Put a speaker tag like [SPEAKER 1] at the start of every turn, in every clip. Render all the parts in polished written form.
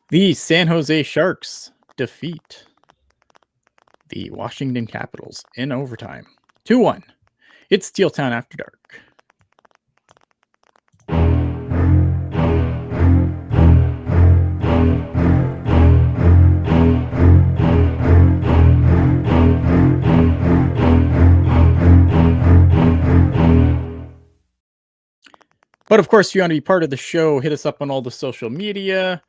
[SPEAKER 1] The San Jose Sharks defeat the Washington Capitals in overtime. 2-1. It's Teal Town After Dark. But of course, if you want to be part of the show, hit us up on all the social media,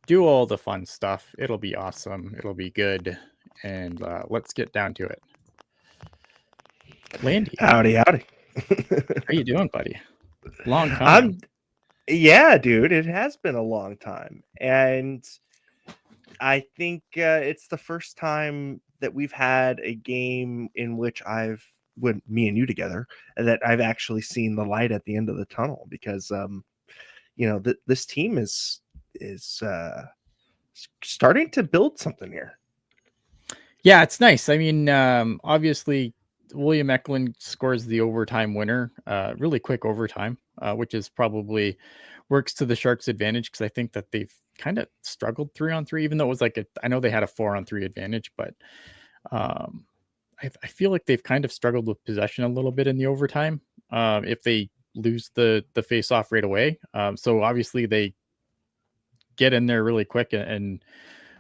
[SPEAKER 1] do all the fun stuff. It'll be awesome. It'll be good. And let's get down to it. Landi.
[SPEAKER 2] Howdy.
[SPEAKER 1] How you doing, buddy? Long time.
[SPEAKER 2] Yeah, dude, it has been a long time. And I think it's the first time that we've had a game in which when me and you together, that I've actually seen the light at the end of the tunnel, because this team is starting to build something here.
[SPEAKER 1] Yeah, it's nice. I mean, obviously William Eklund scores the overtime winner, really quick overtime, which is probably works to the Sharks' advantage, because I think that they've kind of struggled 3-on-3, even though it was I know they had a 4-on-3 advantage, but I feel like they've kind of struggled with possession a little bit in the overtime. If they lose the face off right away, so obviously they get in there really quick, and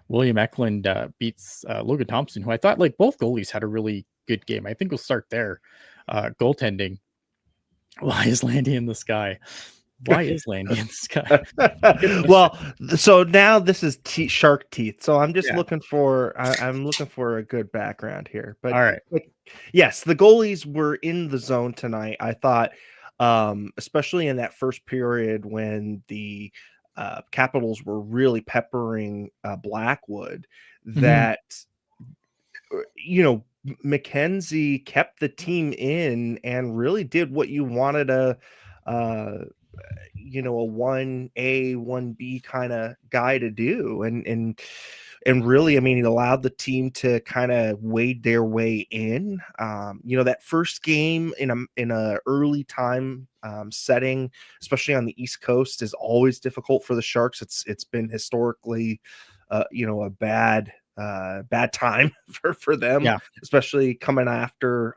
[SPEAKER 1] William Eklund beats Logan Thompson, who I thought both goalies had a really good game. I think we'll start there. Goaltending. Why is Landi in the sky? Why is Landi in the sky?
[SPEAKER 2] Well, so now this is shark teeth. So I'm just looking for I'm looking for a good background here. But
[SPEAKER 1] all right.
[SPEAKER 2] Yes, the goalies were in the zone tonight. I thought, especially in that first period when the Capitals were really peppering Blackwood, that Mackenzie kept the team in and really did what you wanted a 1A, 1B kind of guy to do. And really, I mean, he allowed the team to kind of wade their way in. That first game in a early time setting, especially on the East Coast, is always difficult for the Sharks. It's been historically, a bad time for them, especially coming after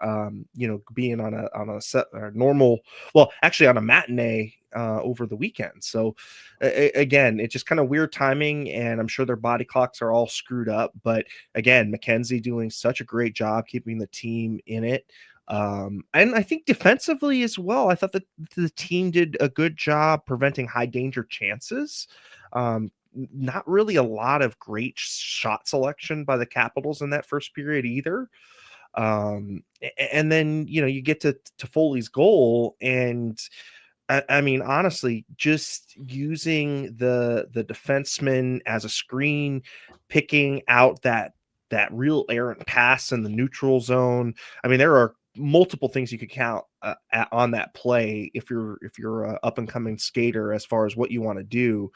[SPEAKER 2] being on a set or normal, well, actually on a matinee over the weekend. So again, it's just kind of weird timing, and I'm sure their body clocks are all screwed up. But again, Mackenzie doing such a great job keeping the team in it. And I think defensively as well, I thought that the team did a good job preventing high danger chances. Not really a lot of great shot selection by the Capitals in that first period either. And then, you get to Foley's goal, and I mean, honestly, just using the defenseman as a screen, picking out that real errant pass in the neutral zone. I mean, there are multiple things you could count on that play if you're a up and coming skater as far as what you want to do.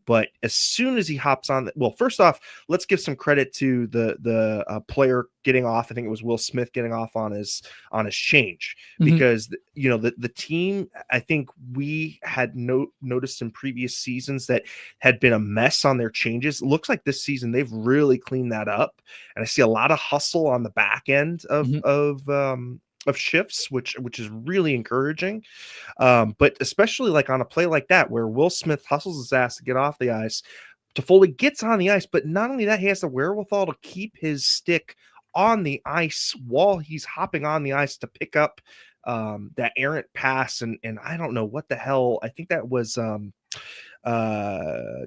[SPEAKER 2] But as soon as he hops on, well, first off, let's give some credit to the player getting off. I think it was Will Smith getting off on his change, because the team, I think we had noticed in previous seasons that had been a mess on their changes. It looks like this season they've really cleaned that up, and I see a lot of hustle on the back end of shifts, which is really encouraging. But especially on a play like that, where Will Smith hustles his ass to get off the ice, Toffoli gets on the ice, but not only that, he has the wherewithal to keep his stick on the ice while he's hopping on the ice to pick up that errant pass. And I don't know what the hell, I think that was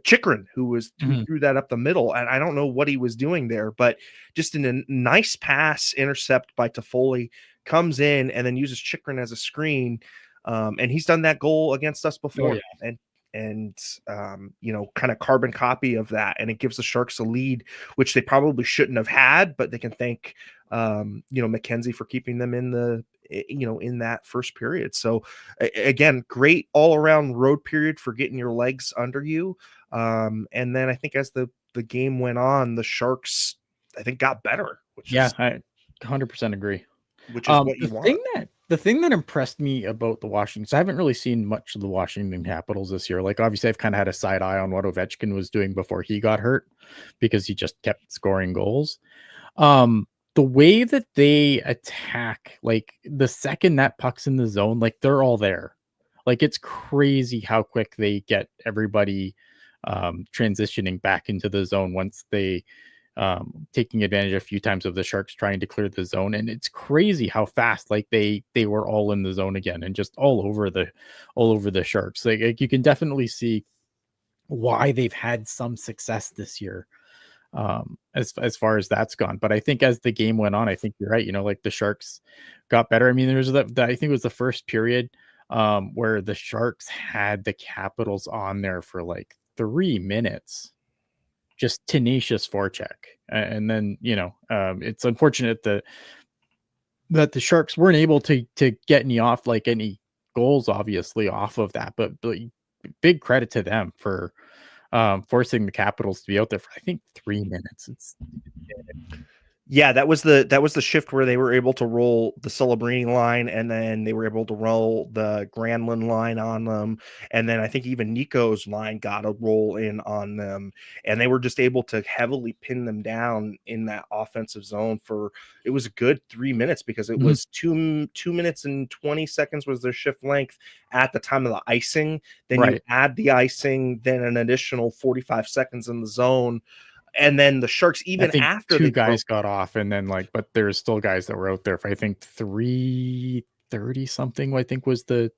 [SPEAKER 2] Chychrun who threw that up the middle, and I don't know what he was doing there, but just in a nice pass intercept by Toffoli, comes in and then uses Chychrun as a screen. And he's done that goal against us before. And kind of carbon copy of that, and it gives the Sharks a lead, which they probably shouldn't have had, but they can thank Mackenzie for keeping them in in that first period. So again, great all around road period for getting your legs under you. And then I think as the game went on, the Sharks, I think, got better.
[SPEAKER 1] I 100% agree.
[SPEAKER 2] Which is what you want.
[SPEAKER 1] The thing that the thing that impressed me about the Washington, so I haven't really seen much of the Washington Capitals this year. Like, obviously, I've kind of had a side eye on what Ovechkin was doing before he got hurt because he just kept scoring goals. Um, the way that they attack, like the second that puck's in the zone, like they're all there. Like it's crazy how quick they get everybody transitioning back into the zone once they taking advantage a few times of the Sharks trying to clear the zone. And it's crazy how fast like they were all in the zone again and just all over the Sharks. Like you can definitely see why they've had some success this year as far as that's gone. But I think as the game went on, I think you're right. You know, like the Sharks got better. I mean, there's that I think it was the first period where the Sharks had the Capitals on there for like 3 minutes, just tenacious forecheck. And then, you know, it's unfortunate that the Sharks weren't able to get any goals, obviously, off of that. But big credit to them for forcing the Capitals to be out there for I think 3 minutes. It's
[SPEAKER 2] Yeah, that was the shift where they were able to roll the Celebrini line, and then they were able to roll the Granlund line on them, and then I think even Nico's line got a roll in on them, and they were just able to heavily pin them down in that offensive zone for it was a good 3 minutes because it was 2 minutes and 20 seconds was their shift length at the time of the icing. Then you
[SPEAKER 1] right.
[SPEAKER 2] add the icing, then an additional 45 seconds in the zone. And then the Sharks,
[SPEAKER 1] I
[SPEAKER 2] even
[SPEAKER 1] think
[SPEAKER 2] after
[SPEAKER 1] two
[SPEAKER 2] they broke,
[SPEAKER 1] guys got off, and then like, but there's still guys that were out there for I think 3:30 something. I think was the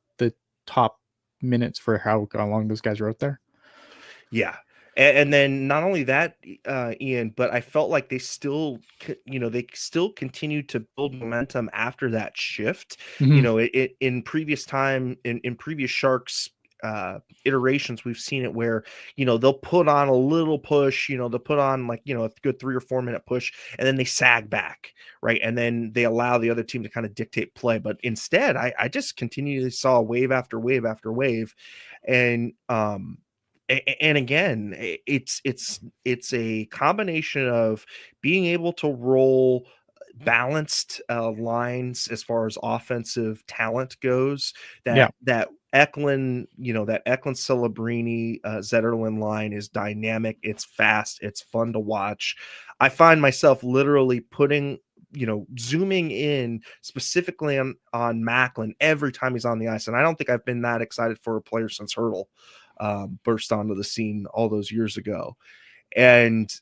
[SPEAKER 1] top minutes for how long those guys were out there.
[SPEAKER 2] yeah. And then not only that, Ian, but I felt like they still, they still continued to build momentum after that shift. You
[SPEAKER 1] Mhm.
[SPEAKER 2] know, it in previous time in previous Sharks iterations, we've seen it where they'll put on a little push. They'll put on like a good 3 or 4 minute push, and then they sag back, right, and then they allow the other team to kind of dictate play. But instead, I just continually saw wave after wave after wave, and and again, it's a combination of being able to roll balanced lines as far as offensive talent goes.
[SPEAKER 1] Yeah.
[SPEAKER 2] That Eklund, that Eklund Celebrini Zetterlund line is dynamic. It's fast. It's fun to watch. I find myself literally putting zooming in specifically on Macklin every time he's on the ice, and I don't think I've been that excited for a player since Hurdle burst onto the scene all those years ago. And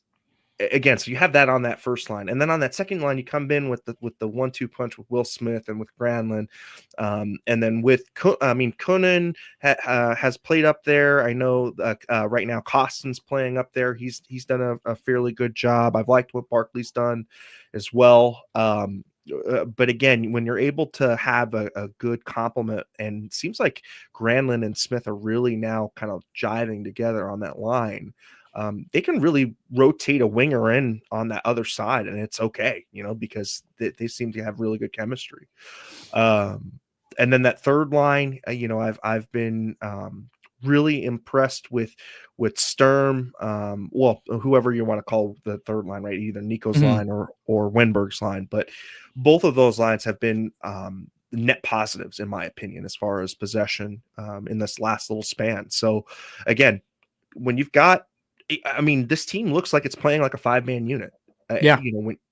[SPEAKER 2] again, so you have that on that first line, and then on that second line, you come in with the 1-2 punch with Will Smith and with Granlund, and then with Kunin has played up there. I know right now Costin's playing up there. He's done a fairly good job. I've liked what Barkley's done as well. But again, when you're able to have a good complement, and it seems like Granlund and Smith are really now kind of jiving together on that line, they can really rotate a winger in on that other side, and it's okay, because they seem to have really good chemistry. And then that third line, I've been really impressed with Sturm, well, whoever you want to call the third line, right? Either Nico's
[SPEAKER 1] Mhm.
[SPEAKER 2] line or Wenberg's line, but both of those lines have been net positives in my opinion as far as possession in this last little span. So again, when you've got, I mean, this team looks like it's playing like a 5-man unit.
[SPEAKER 1] Yeah.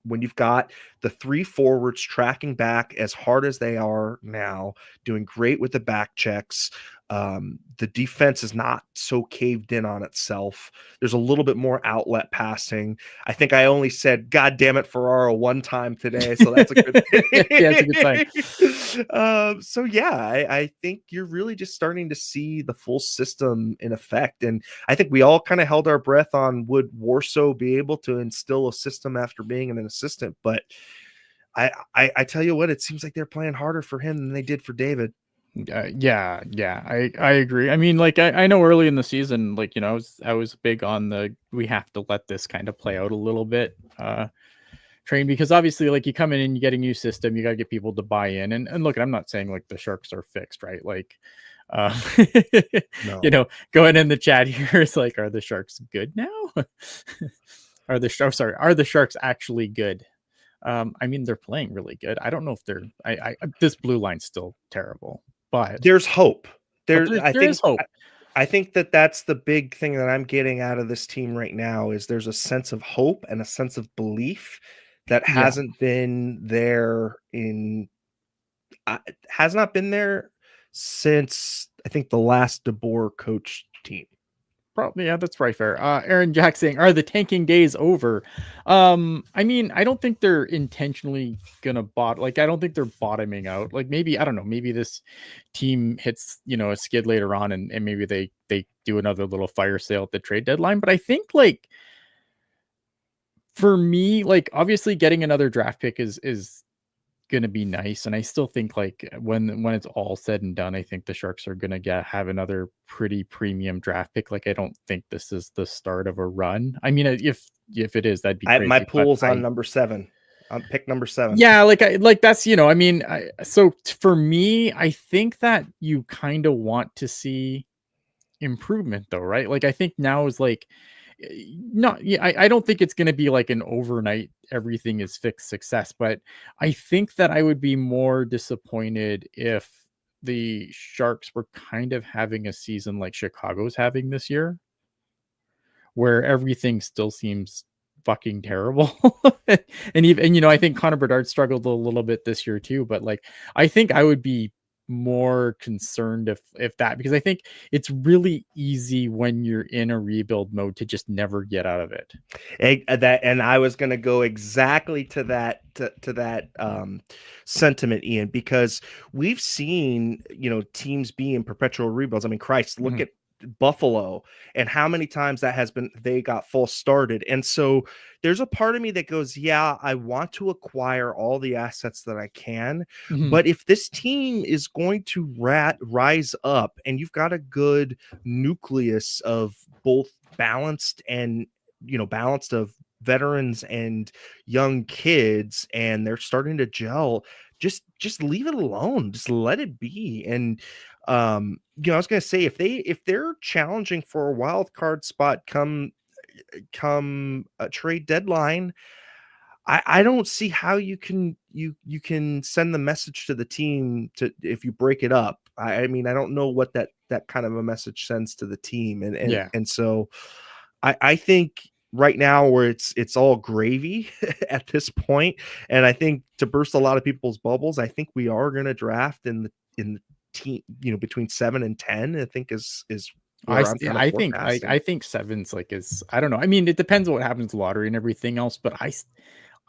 [SPEAKER 2] When you've got the three forwards tracking back as hard as they are now, doing great with the back checks. The defense is not so caved in on itself. There's a little bit more outlet passing. I think I only said "God damn it, Ferraro" one time today, so that's a good
[SPEAKER 1] Yeah, it's a good sign.
[SPEAKER 2] thing. So yeah, I think you're really just starting to see the full system in effect, and I think we all kind of held our breath on would Warsaw be able to instill a system after being an assistant, but I tell you what, it seems like they're playing harder for him than they did for David.
[SPEAKER 1] Yeah, I agree. I mean, like I know early in the season, like I was big on the we have to let this kind of play out a little bit train because obviously like you come in and you get a new system, you got to get people to buy in. And look, I'm not saying like the Sharks are fixed, right? Like uh
[SPEAKER 2] No.
[SPEAKER 1] going in the chat here is like, are the Sharks good now? Are the Sharks actually good? I mean, they're playing really good. I don't know if they're. This blue line's still terrible, but
[SPEAKER 2] There's hope. There,
[SPEAKER 1] there is hope.
[SPEAKER 2] I think that that's the big thing that I'm getting out of this team right now is there's a sense of hope and a sense of belief that
[SPEAKER 1] Yeah,
[SPEAKER 2] hasn't been there has not been there since I think the last DeBoer coach team.
[SPEAKER 1] probably. Yeah, that's right. Fair. Aaron Jack saying, "Are the tanking days over?" I mean, I don't think they're intentionally gonna Like, I don't think they're bottoming out. Like, maybe I don't know. Maybe this team hits a skid later on, and maybe they do another little fire sale at the trade deadline. But I think like for me, like obviously getting another draft pick is gonna be nice, and I still think like when it's all said and done, I think the Sharks are gonna have another pretty premium draft pick. Like I don't think this is the start of a run. I mean, if it is, that'd be
[SPEAKER 2] My
[SPEAKER 1] crazy. But
[SPEAKER 2] pool's on number 7. I'm pick number 7.
[SPEAKER 1] yeah, like that's I mean, for me, I think that you kind of want to see improvement though, right? Like I think now is like not yeah, I don't think it's going to be like an overnight everything is fixed success, but I think that I would be more disappointed if the Sharks were kind of having a season like Chicago's having this year, where everything still seems fucking terrible. And even I think Connor Bedard struggled a little bit this year too, but like I think I would be more concerned if that, because I think it's really easy when you're in a rebuild mode to just never get out of it.
[SPEAKER 2] And I was going to go exactly to that sentiment, Ian, because we've seen teams be in perpetual rebuilds. I mean, Christ, look
[SPEAKER 1] Mhm.
[SPEAKER 2] at Buffalo and how many times that has been they got false started. And so there's a part of me that goes, yeah, I want to acquire all the assets that I can,
[SPEAKER 1] Mhm.
[SPEAKER 2] but if this team is going to rise up and you've got a good nucleus of both balanced and balanced of veterans and young kids, and they're starting to gel, just leave it alone, just let it be. And I was gonna say if they're challenging for a wild card spot come a trade deadline, I don't see how you can send the message to the team to if you break it up. I mean, I don't know what that kind of a message sends to the team, and and
[SPEAKER 1] Yeah.
[SPEAKER 2] and so I think right now where it's all gravy at this point, and I think to burst a lot of people's bubbles, I think we are going to draft in the team, between 7 and 10. I think is where I'm kind of forecasting.
[SPEAKER 1] I think seven's like is I don't know. I mean, it depends on what happens to lottery and everything else, but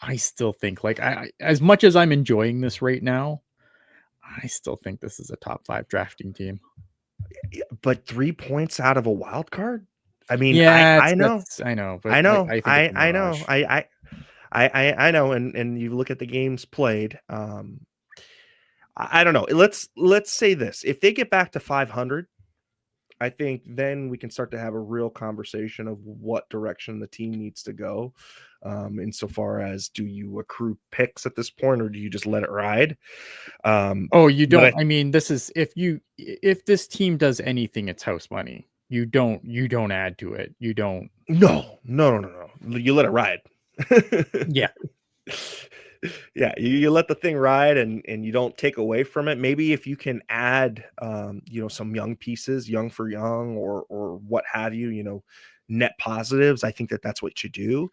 [SPEAKER 1] I still think like as much as I'm enjoying this right now, I still think this is a top 5 drafting team.
[SPEAKER 2] But 3 points out of a wild card. I mean,
[SPEAKER 1] Yeah,
[SPEAKER 2] I know,
[SPEAKER 1] that's I know, but
[SPEAKER 2] I know,
[SPEAKER 1] I think it's a
[SPEAKER 2] I know,
[SPEAKER 1] mirage.
[SPEAKER 2] I know, and you look at the games played. I don't know. Let's say this: if they get back to 500, I think then we can start to have a real conversation of what direction the team needs to go. Insofar as, do you accrue picks at this point, or do you just let it ride?
[SPEAKER 1] Oh, you
[SPEAKER 2] But
[SPEAKER 1] don't I mean, this is if this team does anything, it's house money. You don't add to it. You don't.
[SPEAKER 2] no, no, no, no, no. You let it ride.
[SPEAKER 1] Yeah.
[SPEAKER 2] Yeah, you let the thing ride, and you don't take away from it. Maybe if you can add some young pieces, young for young, or what have you, net positives, I think that's what you do.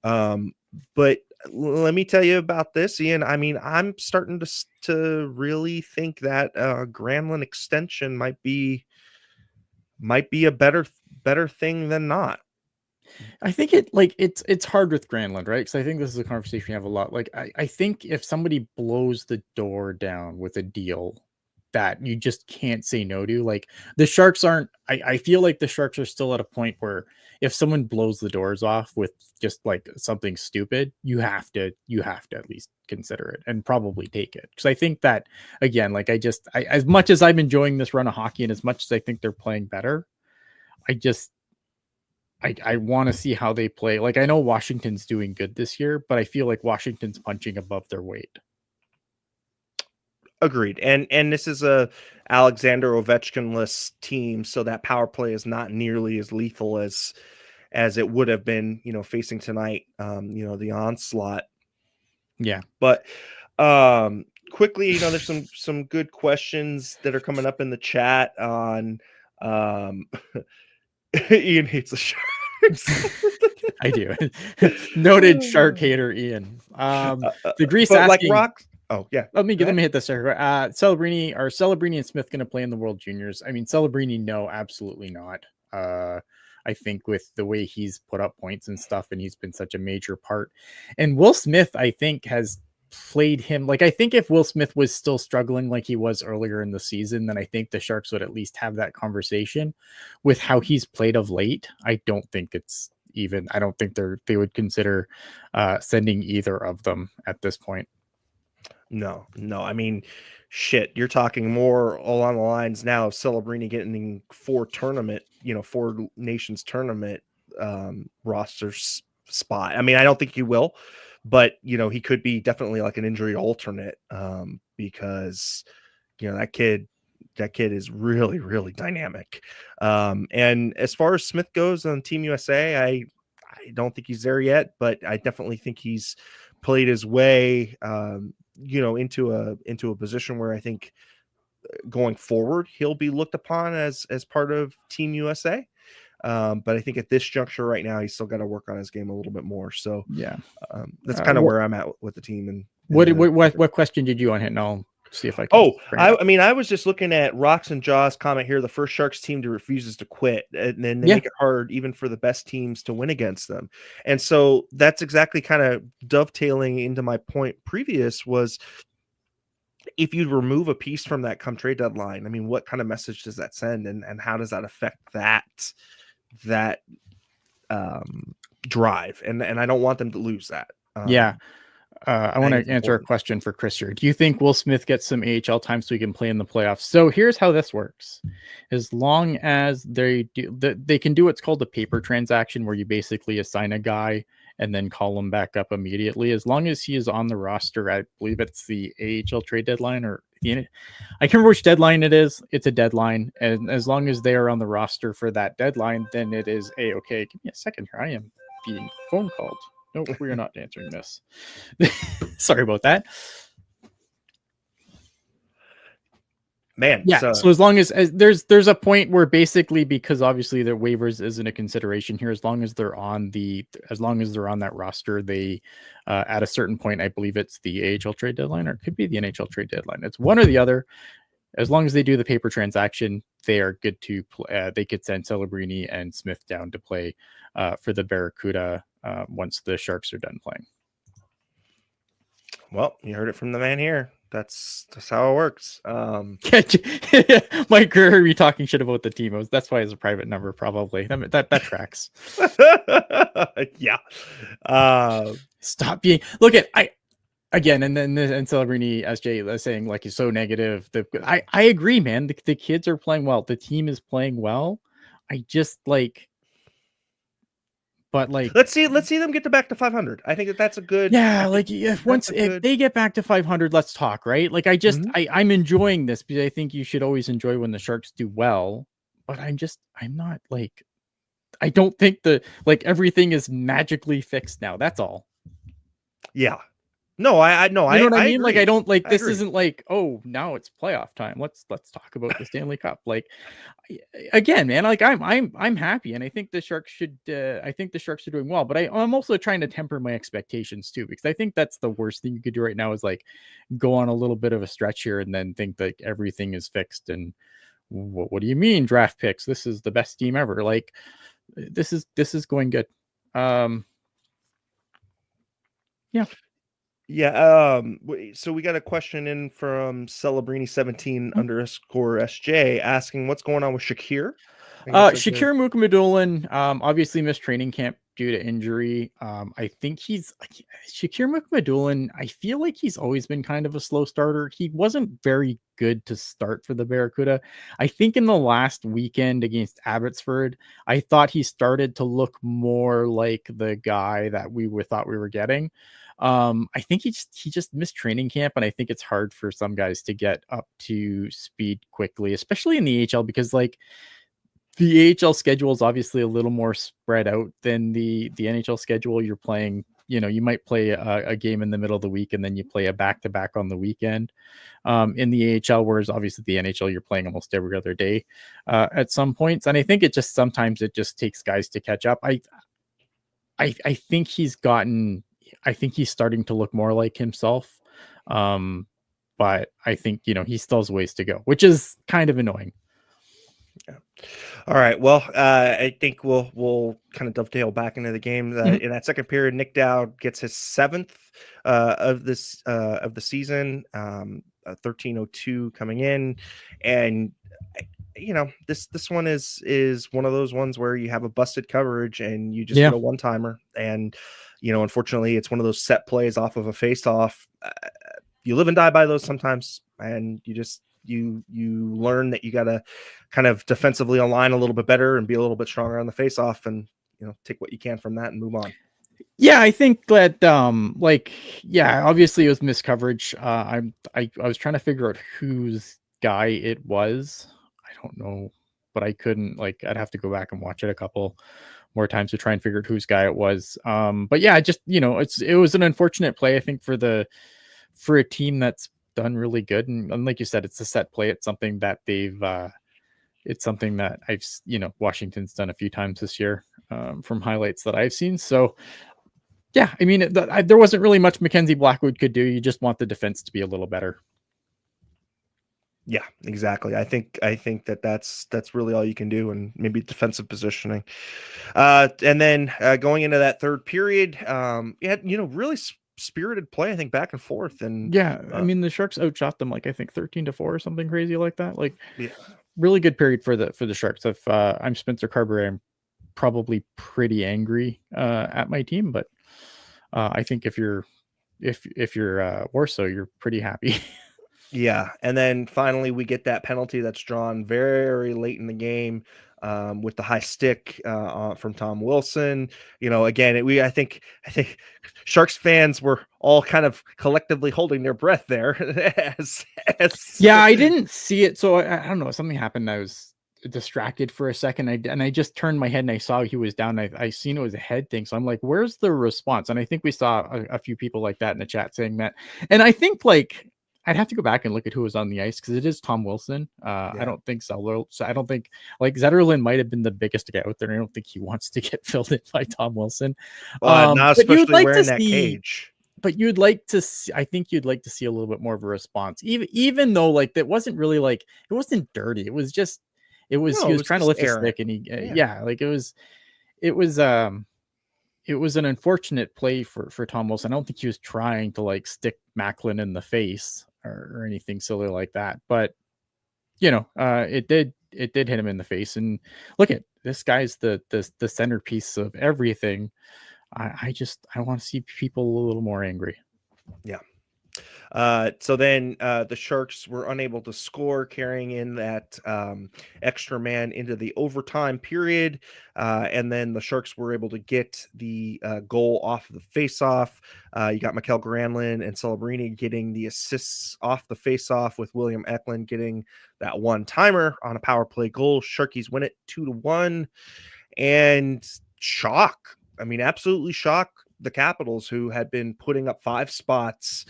[SPEAKER 2] um but let me tell you about this, Ian. I mean, I'm starting to really think that Granlund extension might be a better thing than not.
[SPEAKER 1] I think it's hard with Granlund, right? Because I think this is a conversation we have a lot. Like I think if somebody blows the door down with a deal that you just can't say no to, like the Sharks aren't. I feel like the Sharks are still at a point where if someone blows the doors off with just like something stupid, you have to at least consider it and probably take it. Because I think that again, like as much as I'm enjoying this run of hockey and as much as I think they're playing better, I just I want to see how they play. Like I know Washington's doing good this year, but I feel like Washington's punching above their weight.
[SPEAKER 2] Agreed. And this is a Alexander Ovechkin-less team, so that power play is not nearly as lethal as it would have been, facing tonight. The onslaught.
[SPEAKER 1] Yeah.
[SPEAKER 2] But quickly, there's some good questions that are coming up in the chat on Ian hates the Sharks.
[SPEAKER 1] I do. Noted shark hater Ian. The Grease
[SPEAKER 2] But like
[SPEAKER 1] asking,
[SPEAKER 2] Rock. Oh yeah.
[SPEAKER 1] let me
[SPEAKER 2] Go ahead.
[SPEAKER 1] hit this. Celebrini and Smith going to play in the World Juniors? I mean, Celebrini, no, absolutely not. I think with the way he's put up points and stuff, and he's been such a major part. And Will Smith, I think, has played him. Like, I think if Will Smith was still struggling like he was earlier in the season, then I think the Sharks would at least have that conversation. With how he's played of late, I don't think they would consider sending either of them at this point.
[SPEAKER 2] No. I mean, shit, you're talking more along the lines now of Celebrini getting four nations tournament roster spot. I mean, I don't think he will, but he could be definitely like an injury alternate because that kid is really, really dynamic. And as far as Smith goes on Team USA, I don't think he's there yet, but I definitely think he's played his way into a position where I think going forward he'll be looked upon as part of Team USA. But I think at this juncture right now he's still got to work on his game a little bit more. So
[SPEAKER 1] yeah,
[SPEAKER 2] that's kind of where I'm at with the team. And
[SPEAKER 1] what question did you want to hit? And I'll see if I can.
[SPEAKER 2] I mean, I was just looking at Rocks and Jaws comment here. The first Sharks team to refuses to quit, and then they make it hard even for the best teams to win against them. And so that's exactly kind of dovetailing into my point previous was if you remove a piece from that come trade deadline, I mean, what kind of message does that send, and how does that affect that drive? And I don't want them to lose that.
[SPEAKER 1] I want to answer a question for Chris here. Do you think Will Smith gets some AHL time so he can play in the playoffs? So here's how this works. As long as they can do what's called a paper transaction, where you basically assign a guy and then call him back up immediately. As long as he is on the roster, I believe it's the AHL trade deadline, or I can't remember which deadline it is. It's a deadline. And as long as they are on the roster for that deadline, then it is A-okay. Give me a second here. I am being phone called. Nope, we are not answering this. Sorry about that.
[SPEAKER 2] Man,
[SPEAKER 1] yeah. So as long as there's a point where basically, because obviously their waivers isn't a consideration here, as long as they're on that roster, they at a certain point, I believe it's the AHL trade deadline, or it could be the NHL trade deadline. It's one or the other. As long as they do the paper transaction, they are good to play. They could send Celebrini and Smith down to play for the Barracuda once the Sharks are done playing.
[SPEAKER 2] Well, you heard it from the man here. That's how it works.
[SPEAKER 1] Mike Greer, you talking shit about the team. That's why it's a private number, probably. That tracks.
[SPEAKER 2] Yeah.
[SPEAKER 1] Stop being. Look at again, and then Celebrini, SJ is saying like he's so negative. I agree, man. The kids are playing well. The team is playing well. I just like. But like,
[SPEAKER 2] let's see them get back to 500. I think that's a good.
[SPEAKER 1] Yeah, like if they get back to 500, let's talk, right? Like I'm enjoying this because I think you should always enjoy when the Sharks do well. But I'm not like, I don't think everything is magically fixed now. That's all.
[SPEAKER 2] Yeah. No, I know.
[SPEAKER 1] You know what I mean?
[SPEAKER 2] Agree.
[SPEAKER 1] Like, I don't like this. Isn't like, oh, now it's playoff time. Let's talk about the Stanley Cup. Like, again, man. Like, I'm happy, and I think the Sharks should. I think the Sharks are doing well, but I'm also trying to temper my expectations too, because I think that's the worst thing you could do right now is like go on a little bit of a stretch here and then think like everything is fixed. And what do you mean draft picks? This is the best team ever. Like, this is going good. Yeah.
[SPEAKER 2] Yeah. So we got a question in from Celebrini17 _SJ asking what's going on with Shakir.
[SPEAKER 1] Shakir Mukhamadullin obviously missed training camp due to injury. I think Shakir Mukhamadullin. I feel like he's always been kind of a slow starter. He wasn't very good to start for the Barracuda. I think in the last weekend against Abbotsford, I thought he started to look more like the guy that we thought we were getting. I think he just missed training camp, and I think it's hard for some guys to get up to speed quickly, especially in the AHL, because like the AHL schedule is obviously a little more spread out than the NHL schedule. You're playing you might play a game in the middle of the week and then you play a back-to-back on the weekend. In the AHL, whereas obviously the NHL, you're playing almost every other day at some points. And I think sometimes it just takes guys to catch up. I think I think he's starting to look more like himself. But I think, he still has ways to go, which is kind of annoying.
[SPEAKER 2] Yeah. All right. Well, I think we'll kind of dovetail back into the game. In that second period, Nick Dowd gets his seventh of the season. 13:02 coming in, and this one is one of those ones where you have a busted coverage and you just get a one timer, and unfortunately, it's one of those set plays off of a face off. You live and die by those sometimes, and you learn that you got to kind of defensively align a little bit better and be a little bit stronger on the face off, and take what you can from that and move on.
[SPEAKER 1] Yeah, I think that obviously it was missed coverage. I was trying to figure out whose guy it was. I don't know, but I couldn't, I'd have to go back and watch it a couple more times to try and figure out whose guy it was. But yeah, just it was an unfortunate play, I think, for a team that's done really good, and like you said, it's a set play. It's something that it's something that I've Washington's done a few times this year, from highlights that I've seen. So yeah, I mean, there wasn't really much Mackenzie Blackwood could do. You just want the defense to be a little better.
[SPEAKER 2] Yeah, exactly. I think that's really all you can do, and maybe defensive positioning. And then going into that third period, you had really spirited play, I think, back and forth. And
[SPEAKER 1] yeah, I mean, the Sharks outshot them, I think 13-4 or something crazy like that.
[SPEAKER 2] Yeah,
[SPEAKER 1] really good period for the Sharks. If I'm Spencer Carberry, I'm probably pretty angry at my team, but I think if you're Warsaw, you're pretty happy.
[SPEAKER 2] Yeah, and then finally we get that penalty that's drawn very late in the game, with the high stick from Tom Wilson. Again, I think Sharks fans were all kind of collectively holding their breath there.
[SPEAKER 1] Yeah, I didn't see it, so I don't know. Something happened. I was distracted for a second. I just turned my head and I saw he was down. I seen it was a head thing, so I'm like, "Where's the response?" And I think we saw a few people like that in the chat saying that. And I think I'd have to go back and look at who was on the ice because it is Tom Wilson.
[SPEAKER 2] Yeah.
[SPEAKER 1] I don't think so. I don't think Zetterlund might have been the biggest guy out there. And I don't think he wants to get filled in by Tom Wilson.
[SPEAKER 2] Not especially wearing that cage.
[SPEAKER 1] But you'd like to see, I think you'd like to see a little bit more of a response, even though that wasn't really it wasn't dirty. It was just, he was trying to lift his stick and it was an unfortunate play for Tom Wilson. I don't think he was trying to stick Macklin in the face or anything silly like that. But it did hit him in the face. And look at this guy's the centerpiece of everything. I want to see people a little more angry.
[SPEAKER 2] Yeah. So then the Sharks were unable to score, carrying in that extra man into the overtime period. And then the Sharks were able to get the goal off of the faceoff. You got Mikael Granlund and Celebrini getting the assists off the faceoff, with William Eklund getting that one timer on a power play goal. Sharkies win it 2-1, and shock. I mean, absolutely shock the Capitals, who had been putting up 5 spots,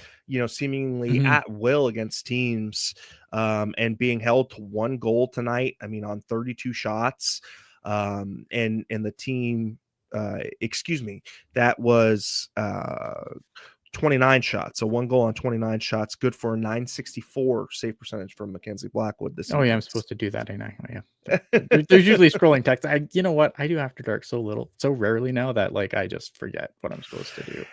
[SPEAKER 2] seemingly at will against teams, and being held to 1 goal tonight. I mean, on 32 shots, and the team, that was 29 shots. So 1 goal on 29 shots, good for a .964 save percentage from Mackenzie Blackwood this
[SPEAKER 1] season. Yeah, I'm supposed to do that, ain't I? Oh, yeah. There's usually scrolling text. You know what? I do After Dark so rarely now that I just forget what I'm supposed to do.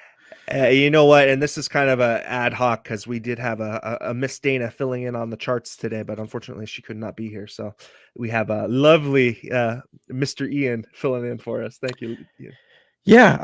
[SPEAKER 2] You know what? And this is kind of a ad hoc because we did have a Miss Dana filling in on the charts today, but unfortunately she could not be here. So we have a lovely Mr. Ian filling in for us. Thank you, Ian.
[SPEAKER 1] Yeah,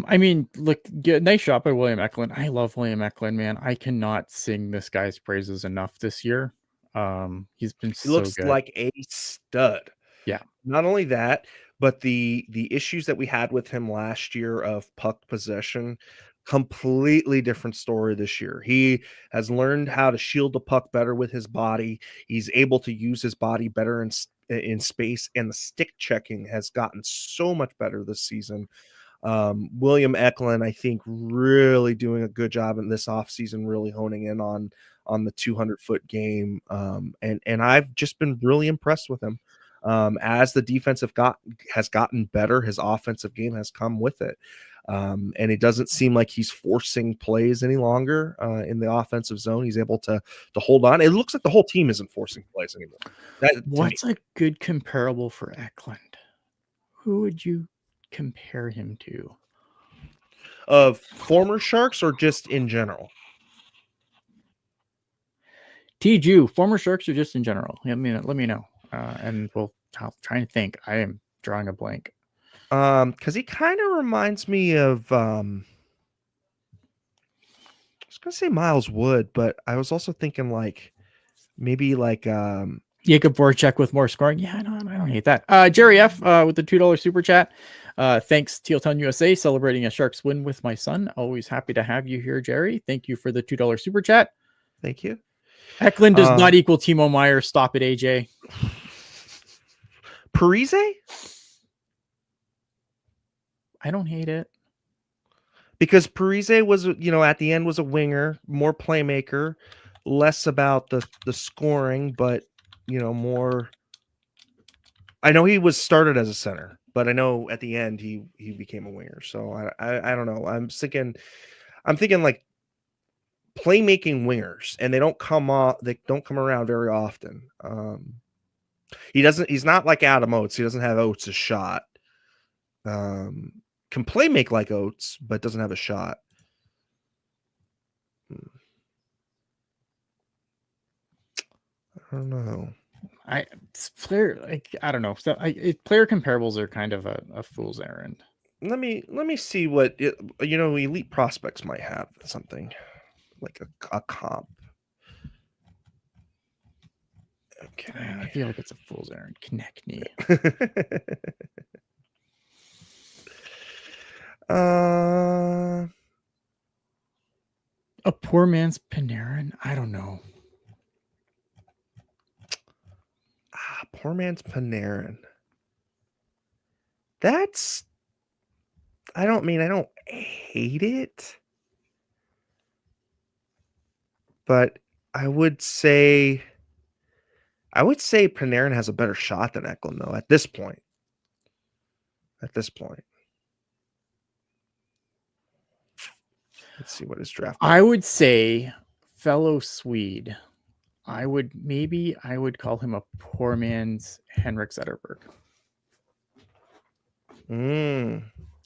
[SPEAKER 1] I mean, look, nice shot by William Eklund. I love William Eklund, man. I cannot sing this guy's praises enough this year. He
[SPEAKER 2] looks
[SPEAKER 1] good.
[SPEAKER 2] Like a stud.
[SPEAKER 1] Yeah.
[SPEAKER 2] Not only that, but the issues that we had with him last year of puck possession, completely different story this year. He has learned how to shield the puck better with his body. He's able to use his body better in space, and the stick checking has gotten so much better this season. William Eklund, I think, really doing a good job in this offseason, really honing in on the 200-foot game. And I've just been really impressed with him. As the defensive has gotten better, his offensive game has come with it. And it doesn't seem like he's forcing plays any longer in the offensive zone. He's able to hold on. It looks like the whole team isn't forcing plays anymore.
[SPEAKER 1] What's a good comparable for Eklund? Who would you compare him to?
[SPEAKER 2] Of former Sharks or just in general?
[SPEAKER 1] TJU, former Sharks or just in general? Let me know. And I'll try and think. I am drawing a blank.
[SPEAKER 2] Because he kind of reminds me of I was gonna say Miles Wood, but I was also thinking maybe
[SPEAKER 1] Jacob Voracek with more scoring. Yeah, I don't hate that. Jerry F with the $2 super chat. Thanks, Teal Town USA, celebrating a Sharks win with my son. Always happy to have you here, Jerry. Thank you for the $2 super chat.
[SPEAKER 2] Thank you.
[SPEAKER 1] Eklund does not equal Timo Meier. Stop it, AJ.
[SPEAKER 2] Parise?
[SPEAKER 1] I don't hate it.
[SPEAKER 2] Because Parise was, at the end was a winger, more playmaker, less about the scoring, but, more. I know he was started as a center, but I know at the end he became a winger. So I don't know. I'm thinking like playmaking wingers, and they don't come around very often. He's not like Adam Oates. He doesn't have Oates' shot. Can play make like Oates, but doesn't have a shot. I don't know.
[SPEAKER 1] I don't know. So player comparables are kind of a fool's errand.
[SPEAKER 2] Let me see what elite prospects might have something like a comp. Okay.
[SPEAKER 1] I feel like it's a fool's errand. Connect me. A poor man's Panarin? I don't know.
[SPEAKER 2] Poor man's Panarin. I don't hate it, but I would say Panarin has a better shot than Eklund, though, at this point. Let's see what his draft.
[SPEAKER 1] I would say fellow Swede. I would call him a poor man's Henrik Zetterberg.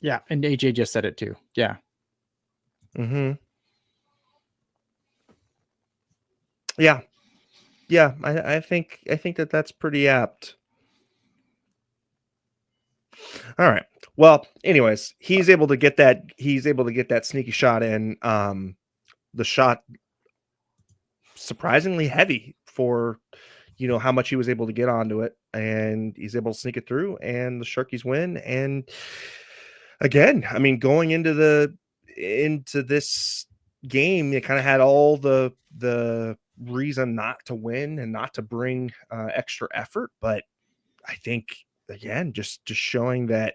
[SPEAKER 1] Yeah, and AJ just said it too. Yeah.
[SPEAKER 2] Yeah. Yeah, I think that's pretty apt. All right. Well, anyways, he's able to get that sneaky shot in. The shot surprisingly heavy for how much he was able to get onto it, and he's able to sneak it through, and the Sharkies win. And again, I mean, going into this game, they kind of had all the reason not to win and not to bring extra effort, but I think again, just showing that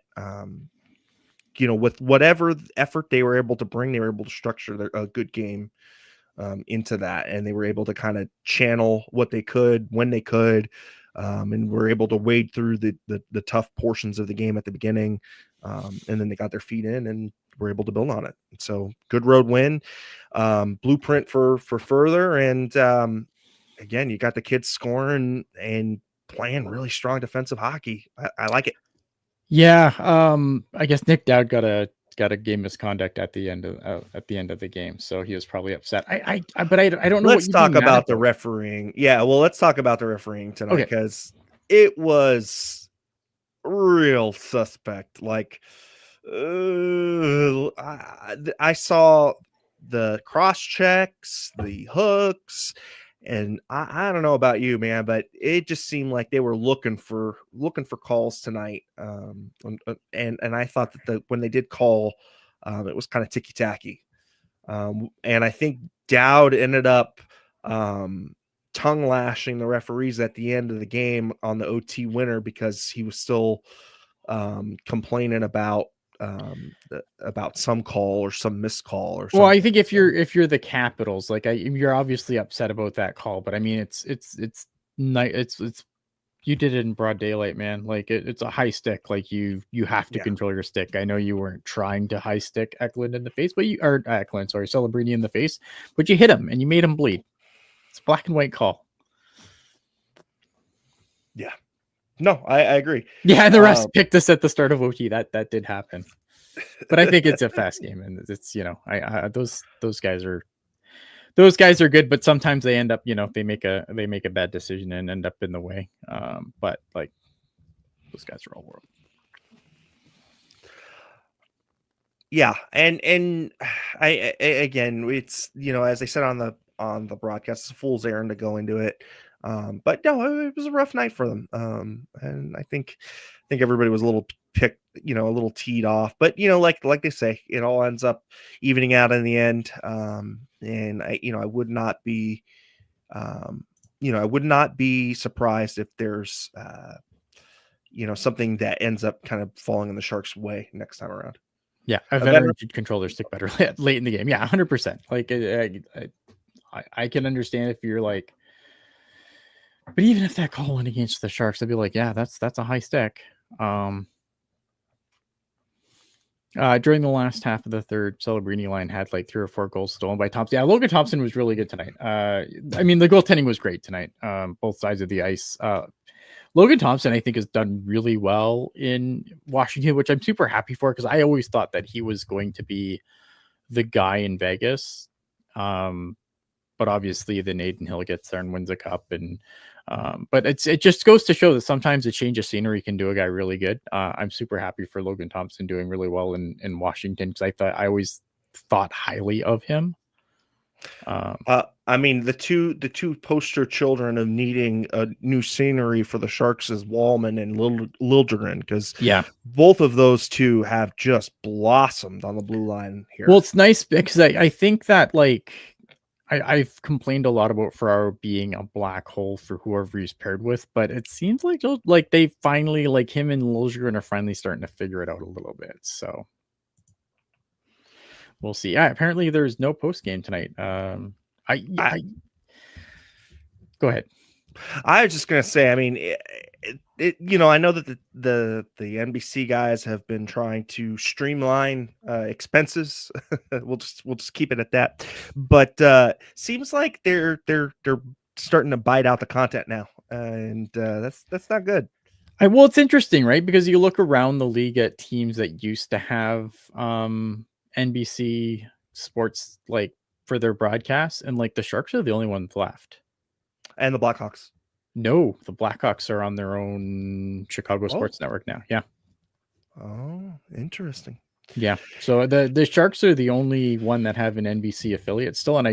[SPEAKER 2] with whatever effort they were able to bring, they were able to structure a good game into that, and they were able to kind of channel what they could when they could, and were able to wade through the tough portions of the game at the beginning, and then they got their feet in and were able to build on it. So good road win, blueprint for further, and again, you got the kids scoring and playing really strong defensive hockey. I like it.
[SPEAKER 1] Yeah, I guess Nick Dowd got a game misconduct at the end of the game, so he was probably upset. But I don't know.
[SPEAKER 2] Let's talk about the refereeing. Yeah, well, let's talk about the refereeing tonight, because it was real suspect. Like, I saw the cross checks, the hooks, and I don't know about you, man, but it just seemed like they were looking for calls tonight. And I thought that when they did call, it was kind of ticky tacky. And I think Dowd ended up tongue lashing the referees at the end of the game on the OT winner, because he was still complaining about about some call or some missed call or something.
[SPEAKER 1] Well, I think if you're the Capitals, like you're obviously upset about that call, but I mean it's you did it in broad daylight, man. Like it's a high stick. Like you have to control your stick. I know you weren't trying to high stick Eklund in the face, but Celebrini in the face, but you hit him and you made him bleed. It's a black and white call.
[SPEAKER 2] Yeah. No, I agree.
[SPEAKER 1] Yeah, and the rest picked us at the start of OT. That did happen. But I think it's a fast game, and it's I those guys are good, but sometimes they end up they make a bad decision and end up in the way. But like those guys are all world.
[SPEAKER 2] Yeah, and I again, it's as I said on the broadcast, it's a fool's errand to go into it. But no, it was a rough night for them. And I think everybody was a little picked, a little teed off. But like they say, it all ends up evening out in the end. And I would not be, I would not be surprised if there's, something that ends up kind of falling in the Sharks' way next time around.
[SPEAKER 1] Yeah, a veteran should control their stick better late in the game. Yeah, 100%. Like I can understand if you're like. But even if that call went against the Sharks, I'd be like, yeah, that's a high stick. During the last half of the third, Celebrini line had like 3 or 4 goals stolen by Thompson. Yeah, Logan Thompson was really good tonight. I mean, the goaltending was great tonight, both sides of the ice. Logan Thompson, I think, has done really well in Washington, which I'm super happy for because I always thought that he was going to be the guy in Vegas. But obviously, then Adin Hill gets there and wins a cup, and but it just goes to show that sometimes a change of scenery can do a guy really good. I'm super happy for Logan Thompson doing really well in Washington because I always thought highly of him.
[SPEAKER 2] I mean, the two poster children of needing a new scenery for the Sharks is Wallman and Liljegren, because both of those two have just blossomed on the blue line here.
[SPEAKER 1] Well, it's nice because I think that like I've complained a lot about Ferraro being a black hole for whoever he's paired with, but it seems like they finally, like him and Liljegren are finally starting to figure it out a little bit. So we'll see. Yeah, apparently there's no post game tonight. I go ahead.
[SPEAKER 2] I was just gonna say, I mean, I know that the NBC guys have been trying to streamline expenses. we'll just keep it at that. But seems like they're starting to bite out the content now, and that's not good.
[SPEAKER 1] Well, it's interesting, right? Because you look around the league at teams that used to have NBC sports like for their broadcasts, and like the Sharks are the only ones left.
[SPEAKER 2] And the Blackhawks.
[SPEAKER 1] No, the Blackhawks are on their own Chicago sports network now. Yeah.
[SPEAKER 2] Oh, interesting.
[SPEAKER 1] Yeah. So the Sharks are the only one that have an NBC affiliate still. And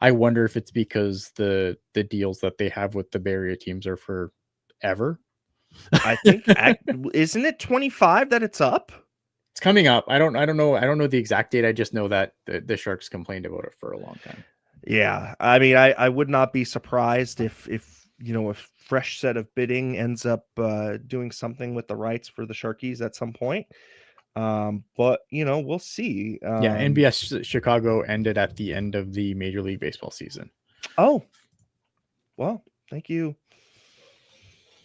[SPEAKER 1] I wonder if it's because the deals that they have with the Bay Area teams are forever.
[SPEAKER 2] I think isn't it 25 that it's up?
[SPEAKER 1] It's coming up. I don't know. I don't know the exact date. I just know that the Sharks complained about it for a long time.
[SPEAKER 2] Yeah. I mean, I would not be surprised if a fresh set of bidding ends up doing something with the rights for the Sharkies at some point. But we'll see.
[SPEAKER 1] Yeah, NBS Chicago ended at the end of the Major League Baseball season.
[SPEAKER 2] Oh, well, thank you.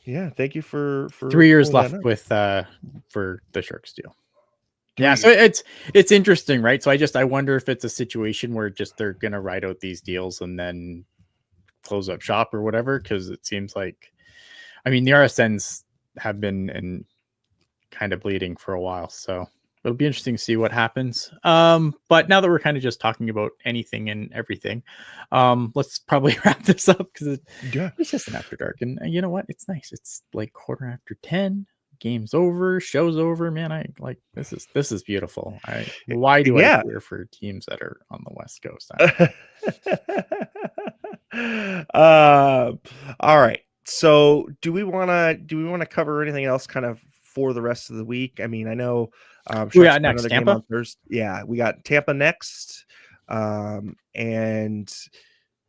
[SPEAKER 2] Yeah, thank you for
[SPEAKER 1] 3 years left with for the Sharks deal. Yeah, so it's interesting, right? So I wonder if it's a situation where just they're gonna ride out these deals and then close up shop or whatever, because it seems like, I mean, the RSNs have been kind of bleeding for a while, so it'll be interesting to see what happens. But now that we're kind of just talking about anything and everything, let's probably wrap this up because it's just an after dark, and you know what? It's nice. It's like 10:15. Game's over, show's over, man. I like this is beautiful. Why do I cheer for teams that are on the West Coast?
[SPEAKER 2] All right. So do we want to cover anything else kind of for the rest of the week? I mean, I know
[SPEAKER 1] we got next Tampa.
[SPEAKER 2] On Thursday. Yeah, we got Tampa next. And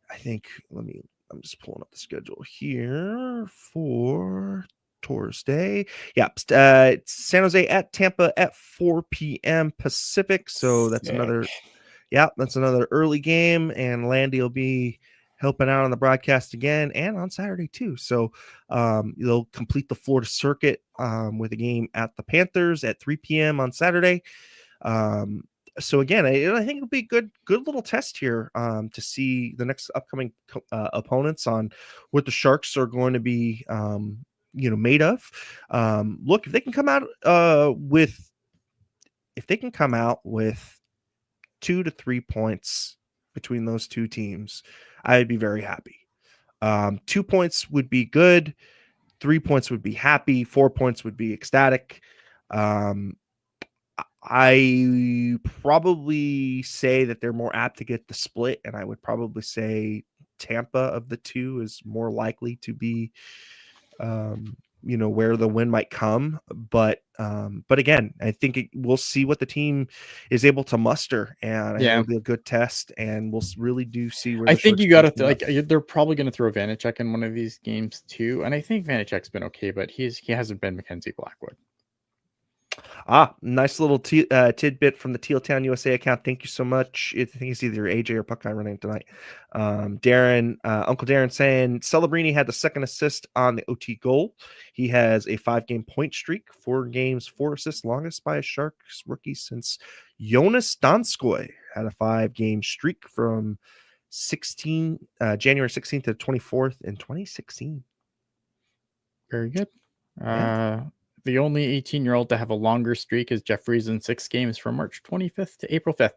[SPEAKER 2] I think I'm just pulling up the schedule here for Thursday. Yeah. San Jose at Tampa at 4 p.m. Pacific. So that's another early game. And Landi will be helping out on the broadcast again and on Saturday too. So they'll complete the Florida circuit with a game at the Panthers at 3 p.m. on Saturday. So again, I think it'll be a good little test here to see the next upcoming opponents on what the Sharks are going to be, made of. Look, if they can come out with 2 to 3 points between those two teams, I'd be very happy. 2 points would be good. 3 points would be happy. 4 points would be ecstatic. I probably say that they're more apt to get the split, and I would probably say Tampa of the two is more likely to be, where the win might come. But again, I think we'll see what the team is able to muster, and I think it'll be a good test, and we'll really do see where.
[SPEAKER 1] I think you got to they're probably going to throw Vanacek in one of these games too, and I think Vanacek's been okay, but he hasn't been Mackenzie Blackwood.
[SPEAKER 2] Nice little tidbit from the Teal Town USA account. Thank you so much. I think it's either AJ or Puckeye running tonight. Darren, Uncle Darren saying Celebrini had the second assist on the OT goal. He has a 5-game point streak, 4 games, 4 assists, longest by a Sharks rookie since Jonas Donskoy had a 5-game streak from January 16th to 24th in 2016.
[SPEAKER 1] Very good. The only 18-year-old to have a longer streak is Jeff Friesen, 6 games from March 25th to April 5th.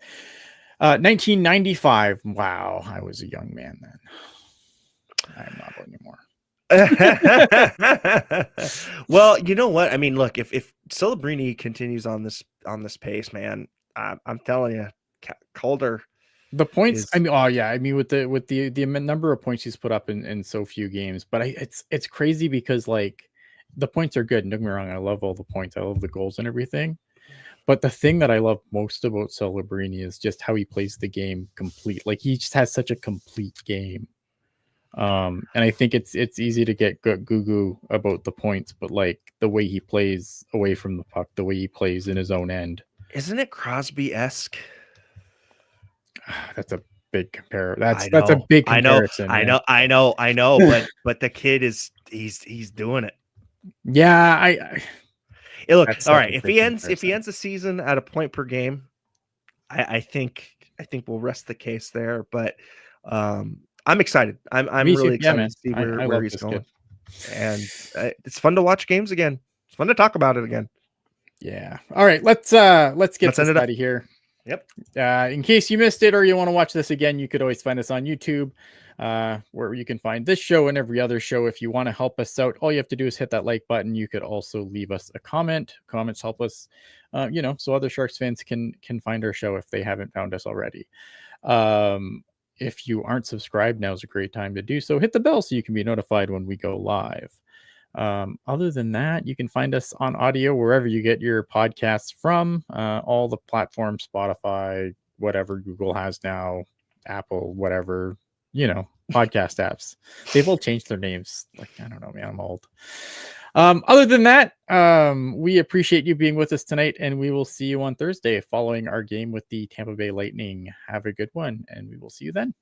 [SPEAKER 1] 1995. Wow, I was a young man then. I'm not anymore.
[SPEAKER 2] Well, you know what? I mean, look, if Celebrini continues on this pace, man, I'm telling you, Calder.
[SPEAKER 1] The points. With the number of points he's put up in so few games, but it's crazy because like. The points are good. Don't get me wrong. I love all the points. I love the goals and everything. But the thing that I love most about Celebrini is just how he plays the game complete. Like he just has such a complete game. And I think it's easy to get goo about the points, but like the way he plays away from the puck, the way he plays in his own end.
[SPEAKER 2] Isn't it Crosby-esque?
[SPEAKER 1] That's a big comparison. That's a big comparison.
[SPEAKER 2] I know. But the kid he's doing it.
[SPEAKER 1] Yeah,
[SPEAKER 2] look, all right. If he ends the season at a point per game, I think we'll rest the case there. But I'm excited. I'm really excited to see where he's going. And it's fun to watch games again. It's fun to talk about it again.
[SPEAKER 1] Yeah. All right. Let's get this out of here.
[SPEAKER 2] Yep.
[SPEAKER 1] In case you missed it or you want to watch this again, you could always find us on YouTube. Where you can find this show and every other show. If you want to help us out, all you have to do is hit that like button. You could also leave us a comment. Comments help us, so other Sharks fans can find our show if they haven't found us already. If you aren't subscribed, now's a great time to do so. Hit the bell so you can be notified when we go live. Other than that, you can find us on audio wherever you get your podcasts from, all the platforms, Spotify, whatever Google has now, Apple, whatever, podcast apps. They've all changed their names. Like, I don't know, man, I'm old. Other than that, we appreciate you being with us tonight, and we will see you on Thursday following our game with the Tampa Bay Lightning. Have a good one, and we will see you then.